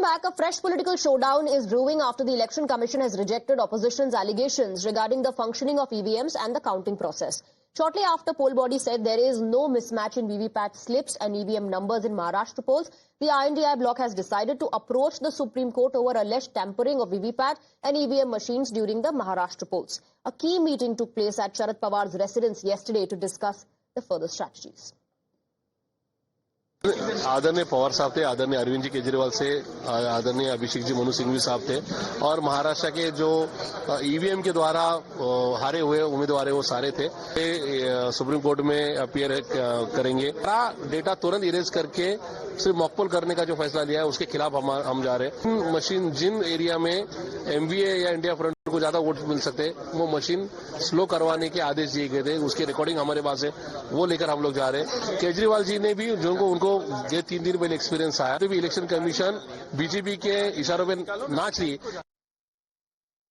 back, a fresh political showdown is brewing after the Election Commission has rejected opposition's allegations regarding the functioning of EVMs and the counting process. Shortly after, poll body said there is no mismatch in VVPAT slips and EVM numbers in Maharashtra polls. The INDI bloc has decided to approach the Supreme Court over alleged tampering of VVPAT and EVM machines during the Maharashtra polls. A key meeting took place at Sharad Pawar's residence yesterday to discuss the further strategies. आदरणीय पवार साहब थे, आदरणीय अरविंद जी केजरीवाल से, आदरणीय अभिषेक जी मनु सिंघवी साहब थे और महाराष्ट्र के जो ईवीएम के द्वारा हारे हुए उम्मीदवार वो सारे थे। सुप्रीम कोर्ट में अपीयर करेंगे। डेटा तुरंत इरेज करके सिर्फ मॉकपोल करने का जो फैसला लिया है उसके खिलाफ हम जा रहे हैं। मशीन जिन एरिया में एमवीए या इंडिया फ्रंट को ज्यादा वोट मिल सकते वो मशीन स्लो करवाने के आदेश दिए गए थे, उसकी रिकॉर्डिंग हमारे पास है, वो लेकर हम लोग जा रहे हैं। केजरीवाल जी ने भी उनको ये 3 दिन पहले एक्सपीरियंस आया, तो भी इलेक्शन कमीशन बीजेपी के इशारों पे नाच रही।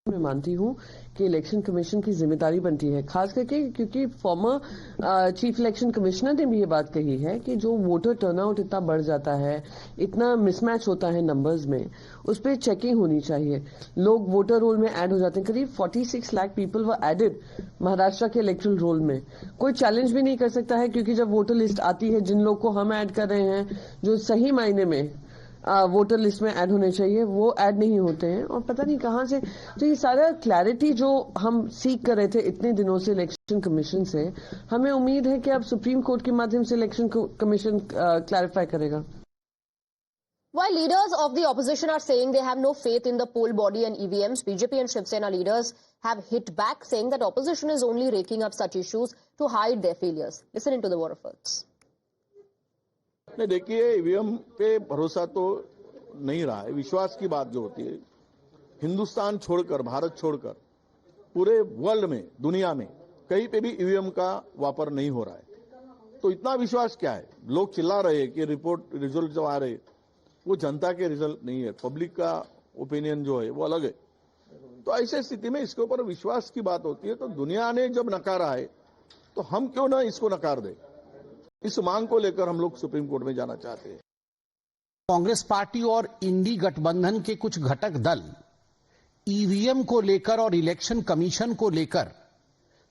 मैं मानती हूं कि इलेक्शन कमीशन की जिम्मेदारी बनती है, खास करके क्योंकि फॉर्मर चीफ इलेक्शन कमिश्नर ने भी ये बात कही है कि जो वोटर टर्नआउट इतना बढ़ जाता है, इतना मिसमैच होता है नंबर्स में, उस पर चेकिंग होनी चाहिए। लोग वोटर रोल में ऐड हो जाते हैं। करीब 46 lakh people were added Maharashtra के इलेक्टोरल रोल में। कोई चैलेंज भी नहीं कर सकता है, क्योंकि जब वोटर लिस्ट आती है, जिन लोग को हम ऐड कर रहे हैं, जो सही मायने में वोटर लिस्ट में ऐड होने चाहिए, वो ऐड नहीं होते हैं और पता नहीं कहां से। तो ये सारा क्लैरिटी जो हम सीख कर रहे थे इतने दिनों से इलेक्शन कमीशन से, हमें उम्मीद है कि अब सुप्रीम कोर्ट के माध्यम से इलेक्शन कमीशन क्लैरिफाई करेगा। While leaders of the opposition are saying they have no faith in the poll body and EVMs, BJP and Shiv Sena leaders have hit back, saying that opposition is only raking up such issues to hide their failures. Listen into the war efforts. नहीं, देखिए, EVM पे भरोसा तो नहीं रहा है। विश्वास की बात जो होती है, हिंदुस्तान छोड़कर, भारत छोड़कर पूरे वर्ल्ड में, दुनिया में कहीं पे भी ईवीएम का वापर नहीं हो रहा है। तो इतना विश्वास क्या है? लोग चिल्ला रहे हैं कि रिजल्ट जो आ रहे वो जनता के रिजल्ट नहीं है, पब्लिक का ओपिनियन जो है वो अलग है। तो ऐसे स्थिति में इसके ऊपर विश्वास की बात होती है। तो दुनिया ने जब नकारा है तो हम क्यों ना इसको नकार दें? इस मांग को लेकर हम लोग सुप्रीम कोर्ट में जाना चाहते हैं। कांग्रेस पार्टी और इंडी गठबंधन के कुछ घटक दल ईवीएम को लेकर और इलेक्शन कमीशन को लेकर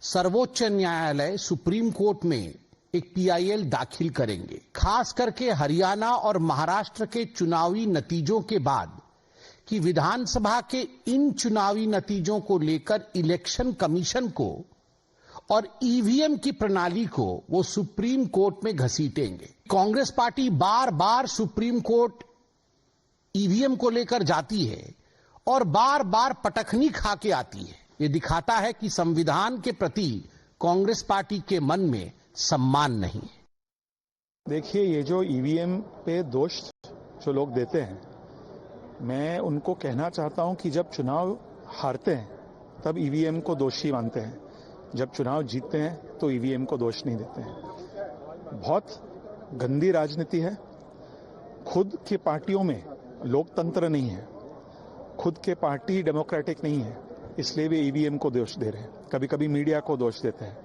सर्वोच्च न्यायालय सुप्रीम कोर्ट में एक पीआईएल दाखिल करेंगे। खास करके हरियाणा और महाराष्ट्र के चुनावी नतीजों के बाद कि विधानसभा के इन चुनावी नतीजों को लेकर इलेक्शन कमीशन को और ईवीएम की प्रणाली को वो सुप्रीम कोर्ट में घसीटेंगे। कांग्रेस पार्टी बार बार सुप्रीम कोर्ट ईवीएम को लेकर जाती है और बार बार पटखनी खा के आती है। ये दिखाता है कि संविधान के प्रति कांग्रेस पार्टी के मन में सम्मान नहीं है। देखिए, ये जो ईवीएम पे दोष जो लोग देते हैं, मैं उनको कहना चाहता हूं कि जब चुनाव हारते हैं तब ईवीएम को दोषी मानते हैं, जब चुनाव जीतते हैं तो ईवीएम को दोष नहीं देते हैं। बहुत गंदी राजनीति है। खुद की पार्टियों में लोकतंत्र नहीं है, खुद के पार्टी डेमोक्रेटिक नहीं है, इसलिए वे ईवीएम को दोष दे रहे हैं। कभी कभी मीडिया को दोष देते हैं,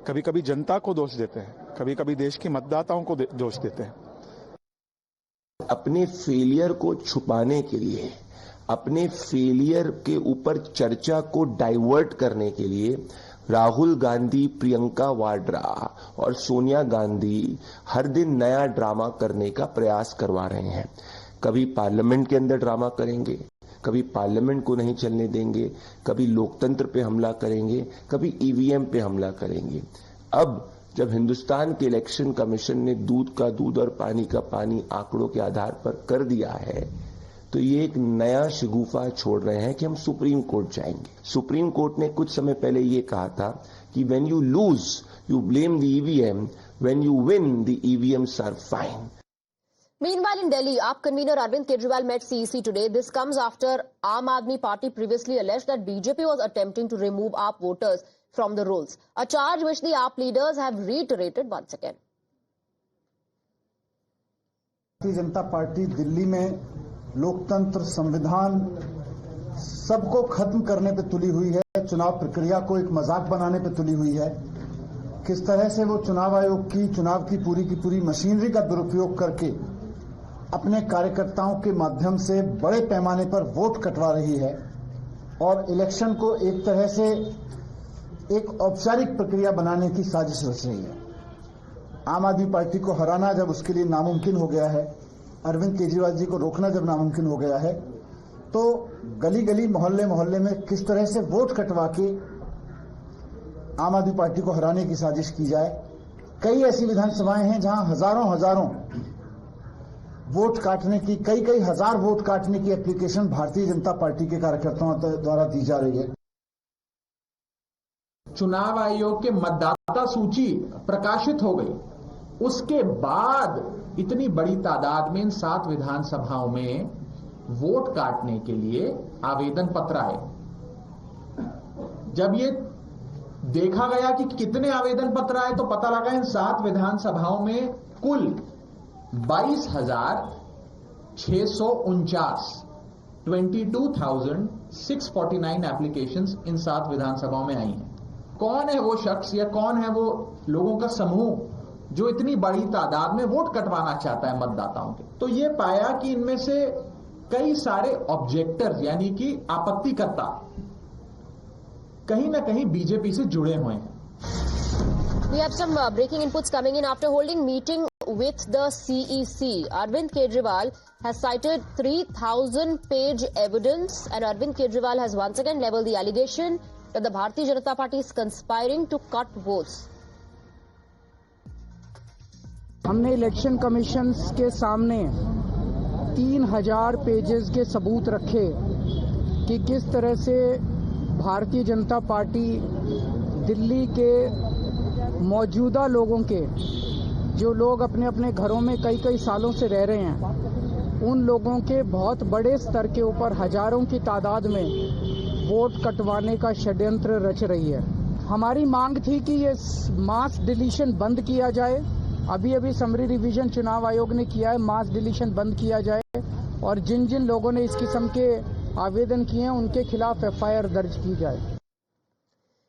कभी कभी जनता को दोष देते हैं, कभी कभी देश के मतदाताओं को दोष देते हैं। अपने फेलियर को छुपाने के लिए, अपने फेलियर के ऊपर चर्चा को डाइवर्ट करने के लिए राहुल गांधी, प्रियंका वाड्रा और सोनिया गांधी हर दिन नया ड्रामा करने का प्रयास करवा रहे हैं। कभी पार्लियामेंट के अंदर ड्रामा करेंगे, कभी पार्लियामेंट को नहीं चलने देंगे, कभी लोकतंत्र पे हमला करेंगे, कभी ईवीएम पे हमला करेंगे। अब जब हिंदुस्तान के इलेक्शन कमीशन ने दूध का दूध और पानी का पानी आंकड़ों के आधार पर कर दिया है, तो ये एक नया शगुफा छोड़ रहे हैं कि हम सुप्रीम कोर्ट जाएंगे। सुप्रीम कोर्ट ने कुछ समय पहले ये कहा था कि when you lose you blame the EVM, when you win the EVMs are fine. Meanwhile, in Delhi, AAP convener Arvind Kejriwal met CEC today. This comes after Aam Aadmi Party previously alleged that BJP was attempting to remove AAP voters from the rolls, a charge which the AAP leaders have reiterated once again. Bharatiya Janata party Delhi में लोकतंत्र, संविधान सबको खत्म करने पे तुली हुई है। चुनाव प्रक्रिया को एक मजाक बनाने पे तुली हुई है। किस तरह से वो चुनाव आयोग की, चुनाव की पूरी मशीनरी का दुरुपयोग करके अपने कार्यकर्ताओं के माध्यम से बड़े पैमाने पर वोट कटवा रही है और इलेक्शन को एक तरह से एक औपचारिक प्रक्रिया बनाने की साजिश रच रही है। आम आदमी पार्टी को हराना जब उसके लिए नामुमकिन हो गया है, अरविंद केजरीवाल जी को रोकना जब नामुमकिन हो गया है, तो गली गली मोहल्ले मोहल्ले में किस तरह से वोट कटवा के आम आदमी पार्टी को हराने की साजिश की जाए। कई ऐसी विधानसभाएं हैं जहां हजारों वोट काटने की, कई हजार वोट काटने की एप्लीकेशन भारतीय जनता पार्टी के कार्यकर्ताओं द्वारा दी जा रही है। चुनाव आयोग के मतदाता सूची प्रकाशित हो गई, उसके बाद इतनी बड़ी तादाद में इन 7 विधानसभाओं में वोट काटने के लिए आवेदन पत्र आए। जब ये देखा गया कि कितने आवेदन पत्र आए तो पता लगा इन 7 विधानसभाओं में कुल 22,649 22,649 एप्लीकेशंस इन 7 विधानसभाओं में आई हैं। कौन है वो शख्स या कौन है वो लोगों का समूह जो इतनी बड़ी तादाद में वोट कटवाना चाहता है मतदाताओं के? तो ये पाया कि इनमें से कई सारे ऑब्जेक्टर्स यानी कि आपत्तिकर्ता कहीं ना कहीं बीजेपी से जुड़े हुए हैं। We have some breaking inputs coming in after holding meeting with the CEC. Arvind Kejriwal has cited 3,000-page evidence, and Arvind Kejriwal has once again leveled the allegation that the Bharatiya Janata Party is conspiring to cut votes. हमने election commission के सामने 3,000 pages के सबूत रखे कि किस तरह से भारतीय जनता पार्टी दिल्ली के मौजूदा लोगों के, जो लोग अपने अपने घरों में कई सालों से रह रहे हैं, उन लोगों के बहुत बड़े स्तर के ऊपर हजारों की तादाद में वोट कटवाने का षड्यंत्र रच रही है। हमारी मांग थी कि ये मास डिलीशन बंद किया जाए। अभी समरी रिवीजन चुनाव आयोग ने किया है, मास डिलीशन बंद किया जाए और जिन जिन लोगों ने इस किस्म के आवेदन किए हैं उनके खिलाफ FIR दर्ज की जाए।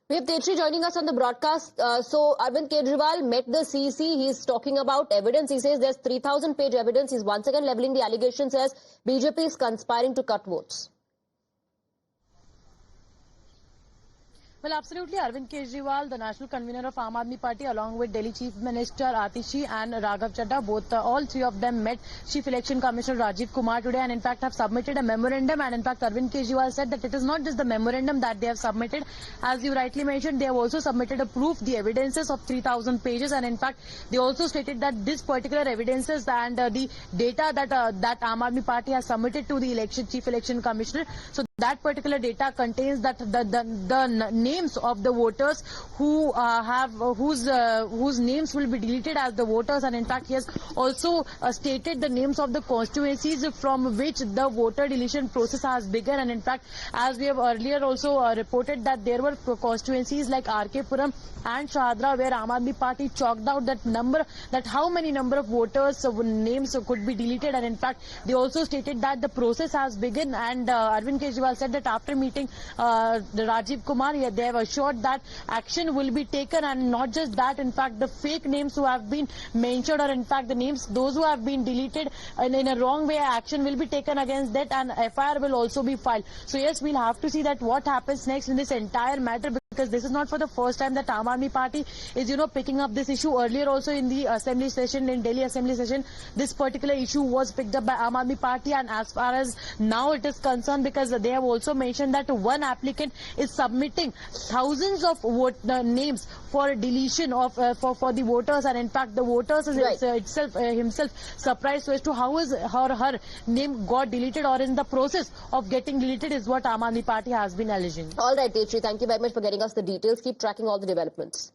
We have Tetri joining us on the broadcast. So Arvind Kejriwal met the CEC. He is talking about evidence. He says there's 3,000-page evidence. He's once again leveling the allegation, says BJP is conspiring to cut votes. Well, absolutely. Arvind Kejriwal, the national convener of Aam Aadmi Party, along with Delhi Chief Minister Atishi and Raghav Chadha, all three of them met Chief Election Commissioner Rajiv Kumar today and in fact have submitted a memorandum. And in fact, Arvind Kejriwal said that it is not just the memorandum that they have submitted. As you rightly mentioned, they have also submitted a proof, the evidences of 3,000 pages. And in fact, they also stated that this particular evidences and the data that Aam Aadmi Party has submitted to the Chief Election Commissioner. So that particular data contains that the names of the voters who whose names will be deleted as the voters, and in fact he has also stated the names of the constituencies from which the voter deletion process has begun. And in fact, as we have earlier also reported that there were constituencies like RK Puram and Shahadra where Aam Aadmi Party chalked out that how many number of voters names could be deleted, and in fact they also stated that the process has begun. And Arvind Kejriwal said that after meeting Rajiv Kumar, they have assured that action will be taken, and not just that, in fact the fake names who have been mentioned, or in fact the names those who have been deleted in a wrong way, action will be taken against that and FIR will also be filed. So yes, we'll have to see that what happens next in this entire matter, because this is not for the first time that Aam Aadmi Party is picking up this issue. Earlier also in the assembly session, in Delhi assembly session, this particular issue was picked up by Aam Aadmi Party, and as far as now it is concerned, because they have also mentioned that one applicant is submitting thousands of names for deletion of for the voters, and in fact the voters is himself surprised as to how is her name got deleted or in the process of getting deleted is what Aam Aadmi Party has been alleging. All right, Tetri, thank you very much for getting us the details. Keep tracking all the developments.